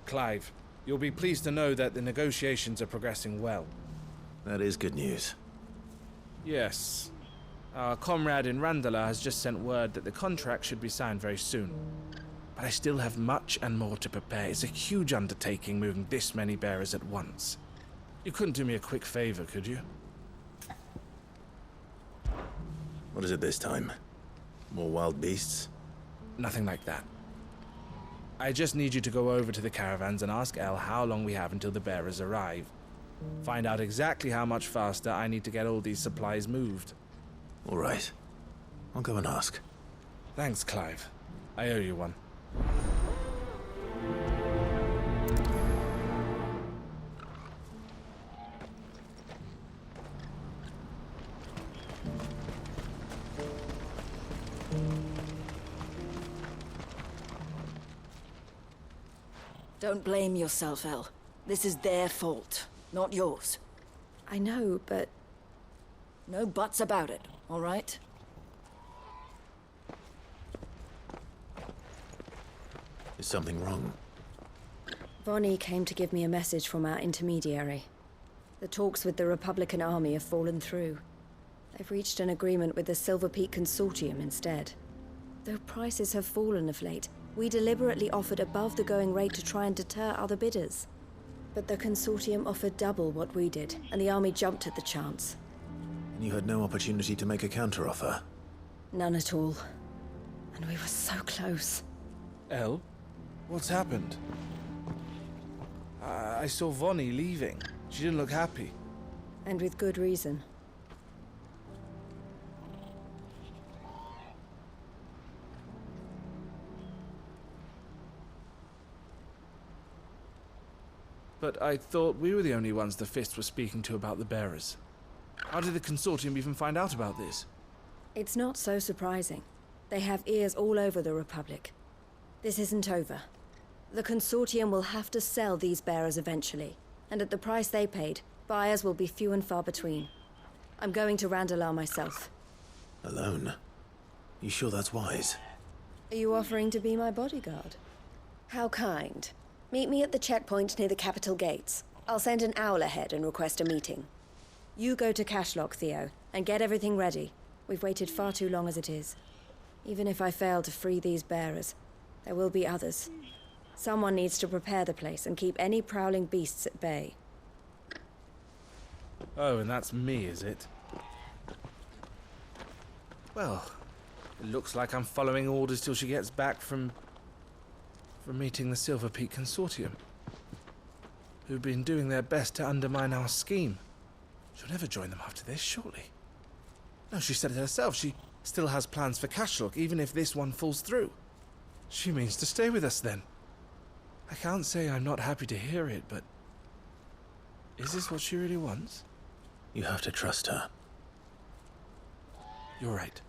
Clive, you'll be pleased to know that the negotiations are progressing well. That is good news. Yes. Our comrade in Randala has just sent word that the contract should be signed very soon. But I still have much and more to prepare. It's a huge undertaking moving this many bearers at once. You couldn't do me a quick favor, could you? What is it this time? More wild beasts? Nothing like that. I just need you to go over to the caravans and ask El how long we have until the bearers arrive. Find out exactly how much faster I need to get all these supplies moved. All right. I'll go and ask. Thanks, Clive. I owe you one. Don't blame yourself, El. This is their fault, not yours. I know, but... No buts about it, all right? Is something wrong? Vonnie came to give me a message from our intermediary. The talks with the Republican Army have fallen through. They've reached an agreement with the Silver Peak Consortium instead. Though prices have fallen of late, we deliberately offered above the going rate to try and deter other bidders. But the Consortium offered double what we did, and the Army jumped at the chance. And you had no opportunity to make a counteroffer? None at all. And we were so close. El? What's happened? I saw Vonnie leaving. She didn't look happy. And with good reason. But I thought we were the only ones the Fist was speaking to about the bearers. How did the Consortium even find out about this? It's not so surprising. They have ears all over the Republic. This isn't over. The Consortium will have to sell these bearers eventually, and at the price they paid, buyers will be few and far between. I'm going to Randalar myself. Alone? You sure that's wise? Are you offering to be my bodyguard? How kind. Meet me at the checkpoint near the capital gates. I'll send an owl ahead and request a meeting. You go to Cashlock, Theo, and get everything ready. We've waited far too long as it is. Even if I fail to free these bearers, there will be others. Someone needs to prepare the place and keep any prowling beasts at bay. Oh, and that's me, is it? Well, it looks like I'm following orders till she gets back from meeting the Silver Peak Consortium, who've been doing their best to undermine our scheme. She'll never join them after this, surely. No, she said it herself. She still has plans for Cashlock, even if this one falls through. She means to stay with us, then. I can't say I'm not happy to hear it, but... is this what she really wants? You have to trust her. You're right.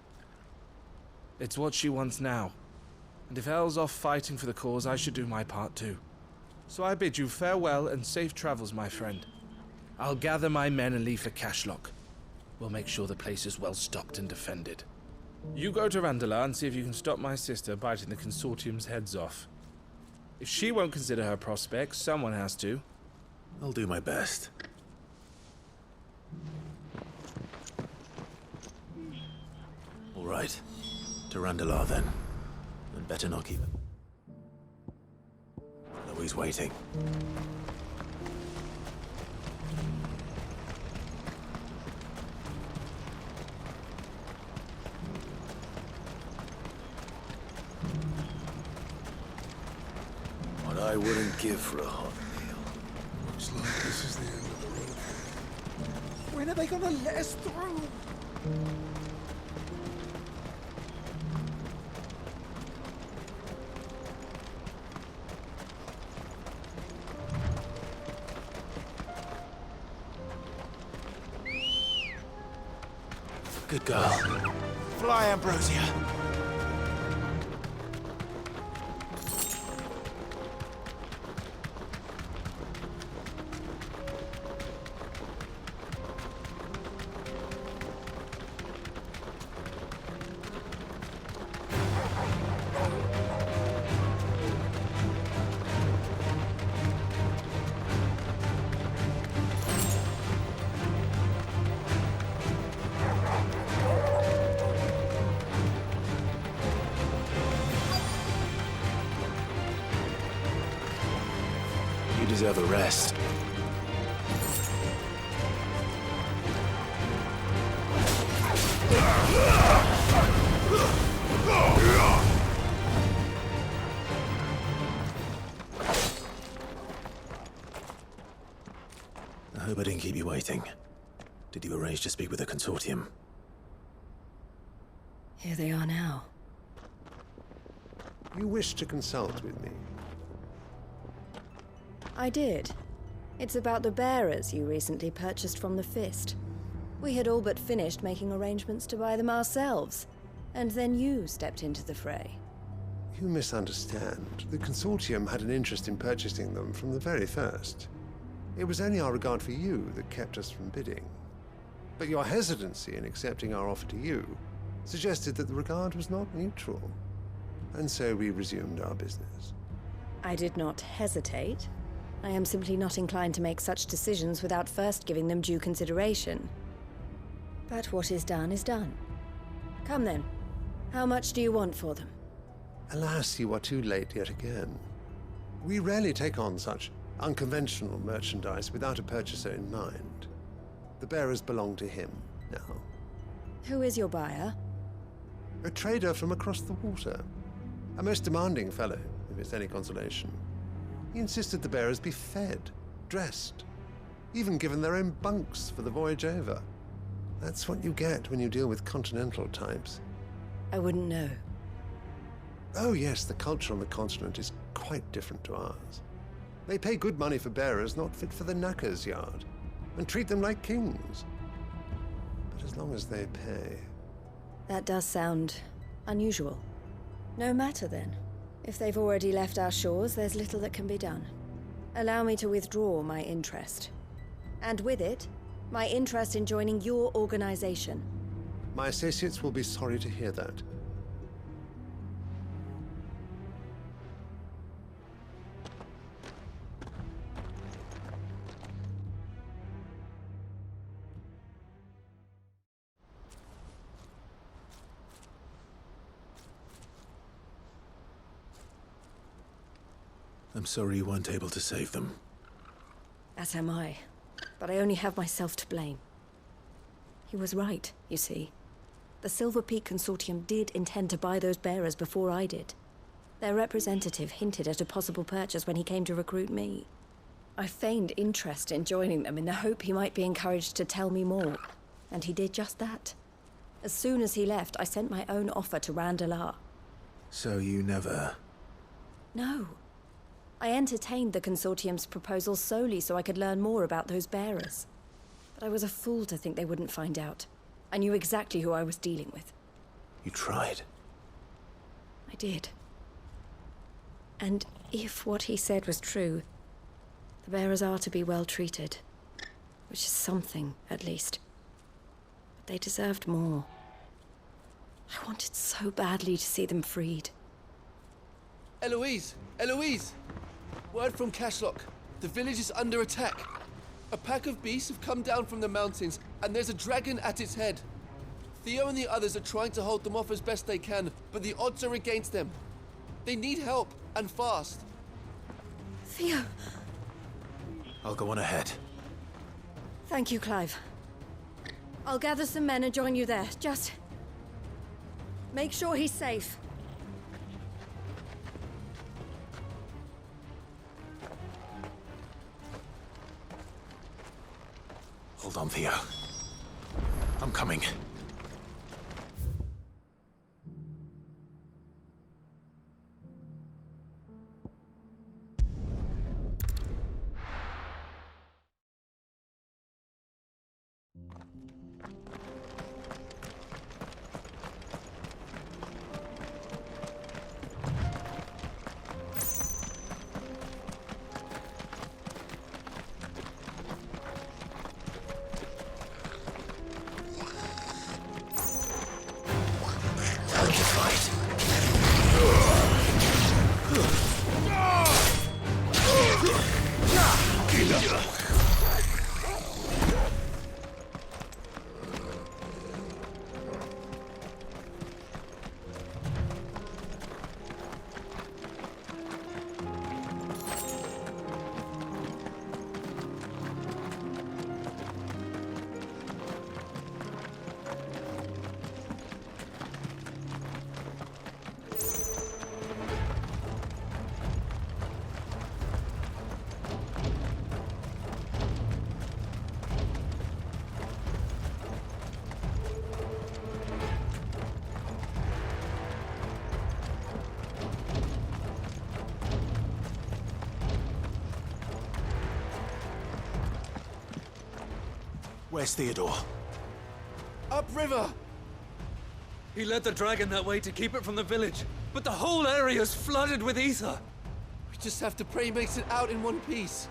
It's what she wants now. And if Elle's off fighting for the cause, I should do my part too. So I bid you farewell and safe travels, my friend. I'll gather my men and leave for Cashlock. We'll make sure the place is well stocked and defended. You go to Randalar and see if you can stop my sister biting the Consortium's heads off. If she won't consider her prospects, someone has to. I'll do my best. All right. To Randalar, then. And better not keep it. Louis waiting. What I wouldn't give for a hot meal. Looks like this is the end of the road. When are they gonna let us through? Good girl. Fly, Ambrosia. deserve a rest. I hope I didn't keep you waiting. Did you arrange to speak with the consortium? Here they are now. You wish to consult with me? I did. It's about the bearers you recently purchased from the Fist. We had all but finished making arrangements to buy them ourselves, and then you stepped into the fray. You misunderstand. The consortium had an interest in purchasing them from the very first. It was only our regard for you that kept us from bidding. But your hesitancy in accepting our offer to you suggested that the regard was not mutual. And so we resumed our business. I did not hesitate. I am simply not inclined to make such decisions without first giving them due consideration. But what is done is done. Come then. How much do you want for them? Alas, you are too late yet again. We rarely take on such unconventional merchandise without a purchaser in mind. The bearers belong to him now. Who is your buyer? A trader from across the water. A most demanding fellow, if it's any consolation. He insisted the bearers be fed, dressed, even given their own bunks for the voyage over. That's what you get when you deal with continental types. I wouldn't know. Oh yes, the culture on the continent is quite different to ours. They pay good money for bearers not fit for the knacker's yard, and treat them like kings. But as long as they pay... That does sound unusual. No matter then. If they've already left our shores, there's little that can be done. Allow me to withdraw my interest. And with it, my interest in joining your organization. My associates will be sorry to hear that. I'm sorry you weren't able to save them. As am I. But I only have myself to blame. He was right, you see. The Silver Peak Consortium did intend to buy those bearers before I did. Their representative hinted at a possible purchase when he came to recruit me. I feigned interest in joining them in the hope he might be encouraged to tell me more. And he did just that. As soon as he left, I sent my own offer to Randalar. So you never... No. I entertained the Consortium's proposal solely so I could learn more about those bearers. But I was a fool to think they wouldn't find out. I knew exactly who I was dealing with. You tried. I did. And if what he said was true, the bearers are to be well treated. Which is something, at least. But they deserved more. I wanted so badly to see them freed. Eloise! Eloise! Word from Cashlock. The village is under attack. A pack of beasts have come down from the mountains, and there's a dragon at its head. Theo and the others are trying to hold them off as best they can, but the odds are against them. They need help, and fast. Theo! I'll go on ahead. Thank you, Clive. I'll gather some men and join you there. Just... make sure he's safe. Hold on, Theo. I'm coming. Where's Theodore? Upriver! He led the dragon that way to keep it from the village, but the whole area's flooded with ether. We just have to pray he makes it out in one piece.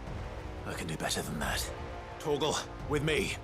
I can do better than that. Torgal, with me.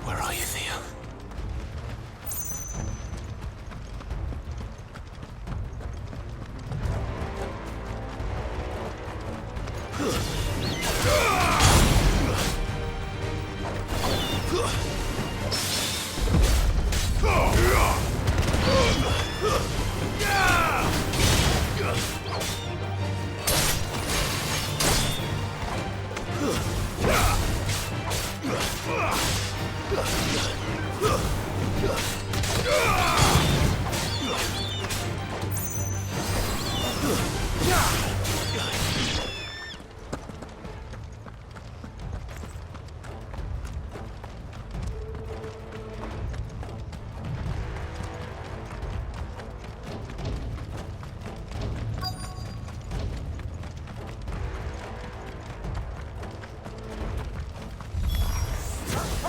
Where are you, Theo?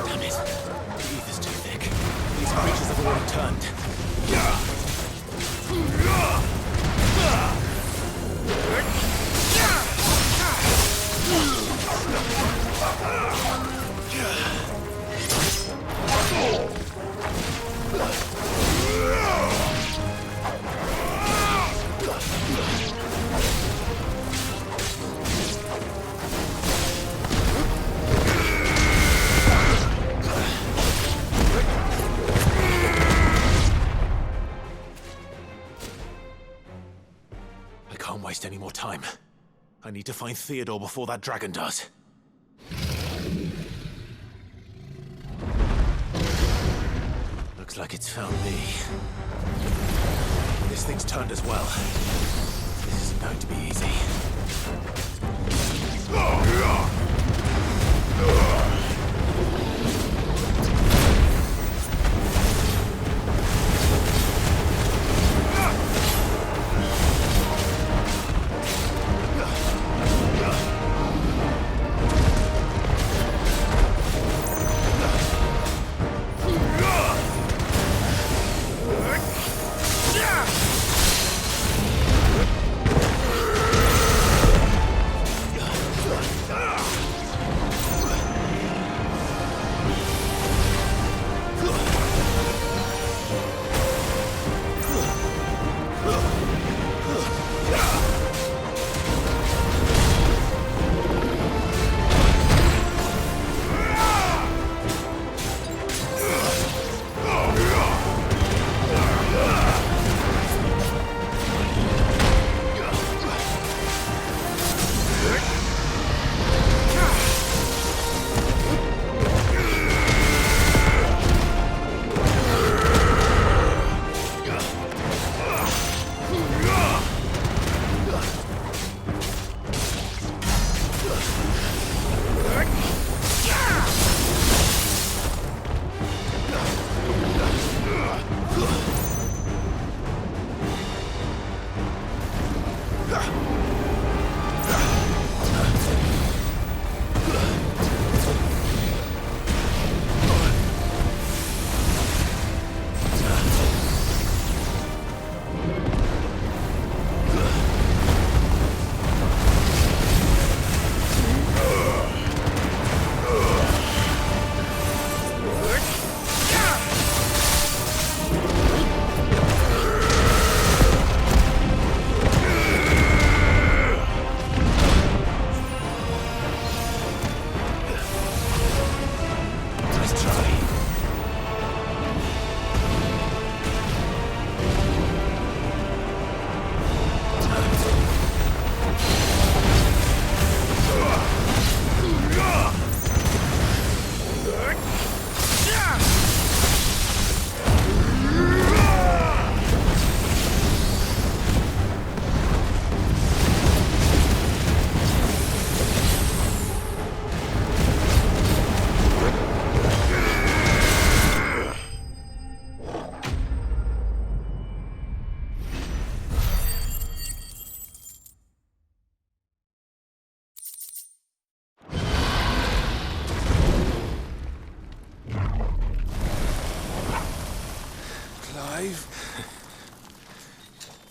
Damn it. The ether's too thick. These creatures have already turned. I can't waste any more time. I need to find Theodore before that dragon does. Looks like it's found me. This thing's turned as well. This isn't going to be easy.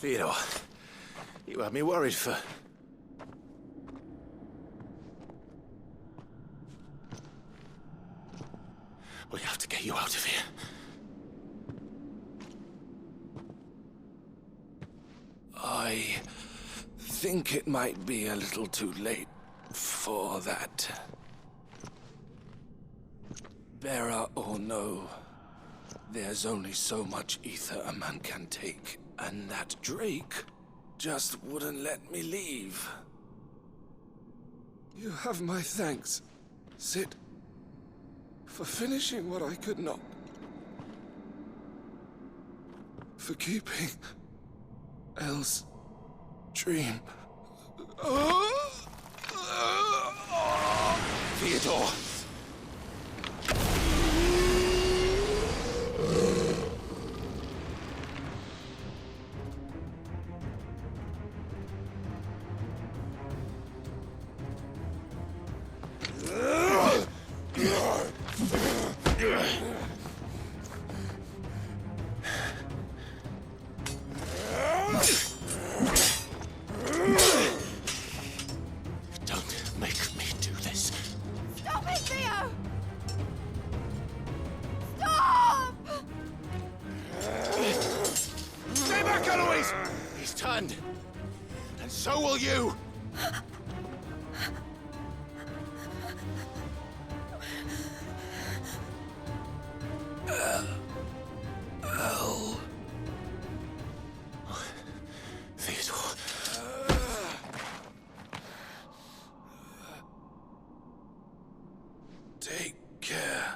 Theodore, you had me worried for... We have to get you out of here. I think it might be a little too late for that. Bearer or no, there's only so much ether a man can take, and that Drake just wouldn't let me leave. You have my thanks, Sid, for finishing what I could not. For keeping Elle's dream. Theodore! Don't make me do this. Stop it, Theo! Stop! Stay back, Eloise! He's turned. And so will you! Elle. Theodore. Take care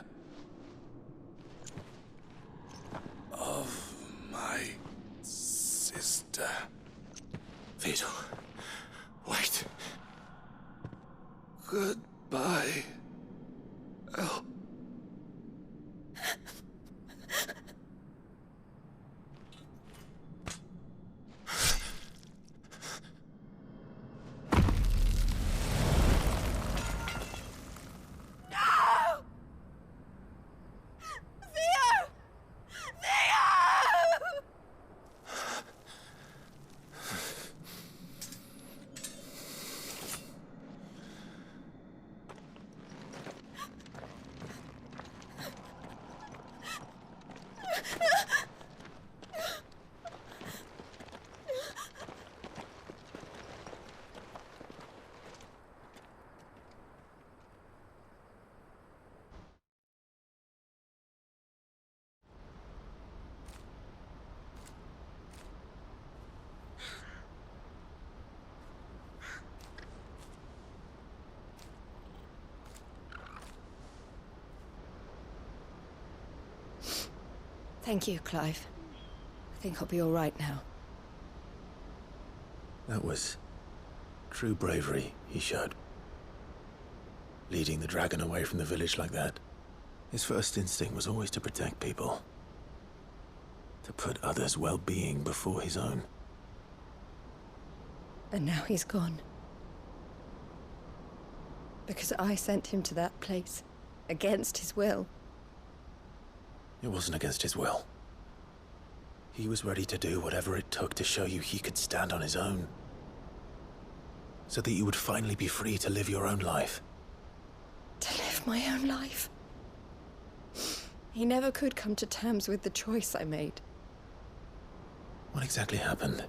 of my sister. Theodore. Wait. Goodbye, Elle. Thank you, Clive. I think I'll be all right now. That was true bravery he showed. Leading the dragon away from the village like that. His first instinct was always to protect people. To put others' well-being before his own. And now he's gone. Because I sent him to that place, against his will. It wasn't against his will. He was ready to do whatever it took to show you he could stand on his own. So that you would finally be free to live your own life. To live my own life? He never could come to terms with the choice I made. What exactly happened?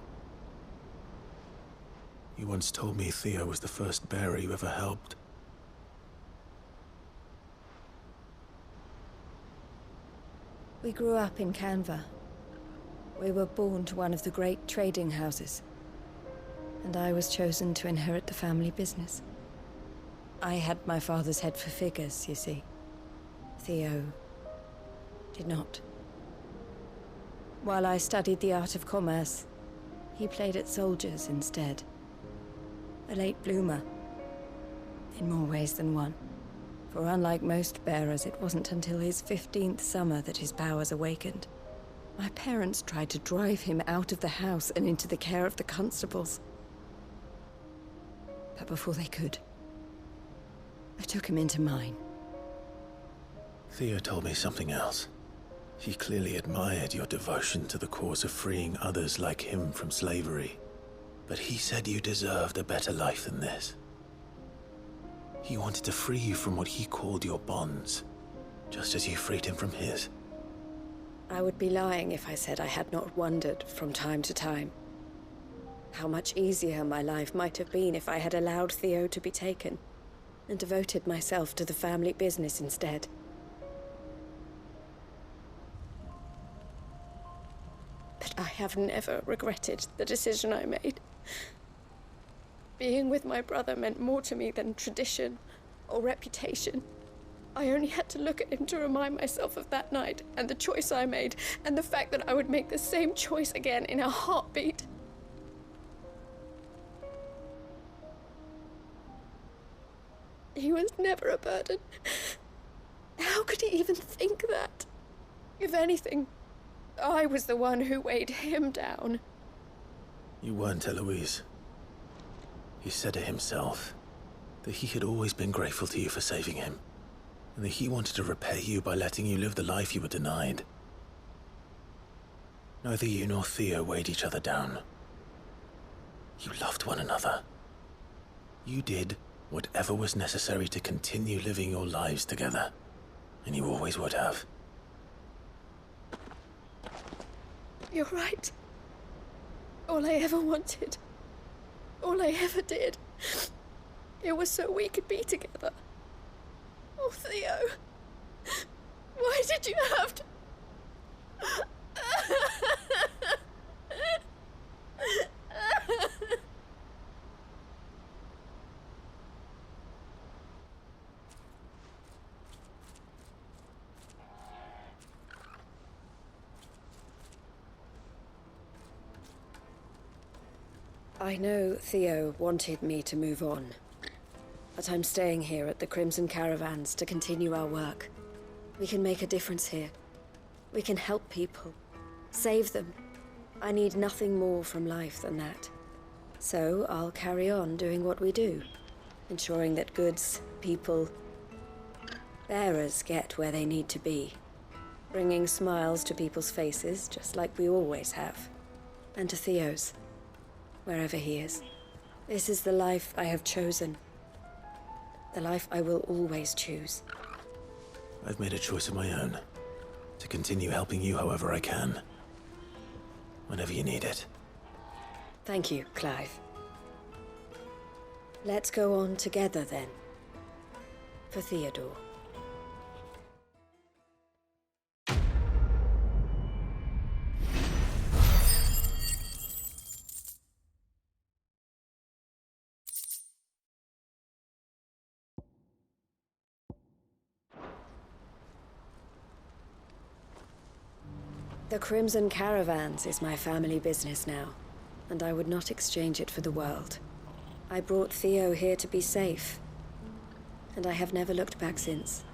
You once told me Theo was the first bearer you ever helped. We grew up in Canva. We were born to one of the great trading houses. And I was chosen to inherit the family business. I had my father's head for figures, you see. Theo did not. While I studied the art of commerce, he played at soldiers instead. A late bloomer, in more ways than one. For unlike most bearers, it wasn't until his 15th summer that his powers awakened. My parents tried to drive him out of the house and into the care of the constables. But before they could, I took him into mine. Theo told me something else. He clearly admired your devotion to the cause of freeing others like him from slavery. But he said you deserved a better life than this. He wanted to free you from what he called your bonds, just as you freed him from his. I would be lying if I said I had not wondered from time to time how much easier my life might have been if I had allowed Theo to be taken and devoted myself to the family business instead. But I have never regretted the decision I made. Being with my brother meant more to me than tradition or reputation. I only had to look at him to remind myself of that night and the choice I made and the fact that I would make the same choice again in a heartbeat. He was never a burden. How could he even think that? If anything, I was the one who weighed him down. You weren't, Eloise. He said it himself, that he had always been grateful to you for saving him, and that he wanted to repay you by letting you live the life you were denied. Neither you nor Theo weighed each other down. You loved one another. You did whatever was necessary to continue living your lives together, and you always would have. You're right. All I ever wanted, all I ever did, it was so we could be together. Oh, Theo, why did you have to... I know Theo wanted me to move on, but I'm staying here at the Crimson Caravans to continue our work. We can make a difference here. We can help people, save them. I need nothing more from life than that. So I'll carry on doing what we do, ensuring that goods, people, bearers get where they need to be, bringing smiles to people's faces just like we always have, and to Theo's. Wherever he is. This is the life I have chosen. The life I will always choose. I've made a choice of my own, to continue helping you however I can. Whenever you need it. Thank you, Clive. Let's go on together then. For Theodore. The Crimson Caravans is my family business now, and I would not exchange it for the world. I brought Theo here to be safe, and I have never looked back since.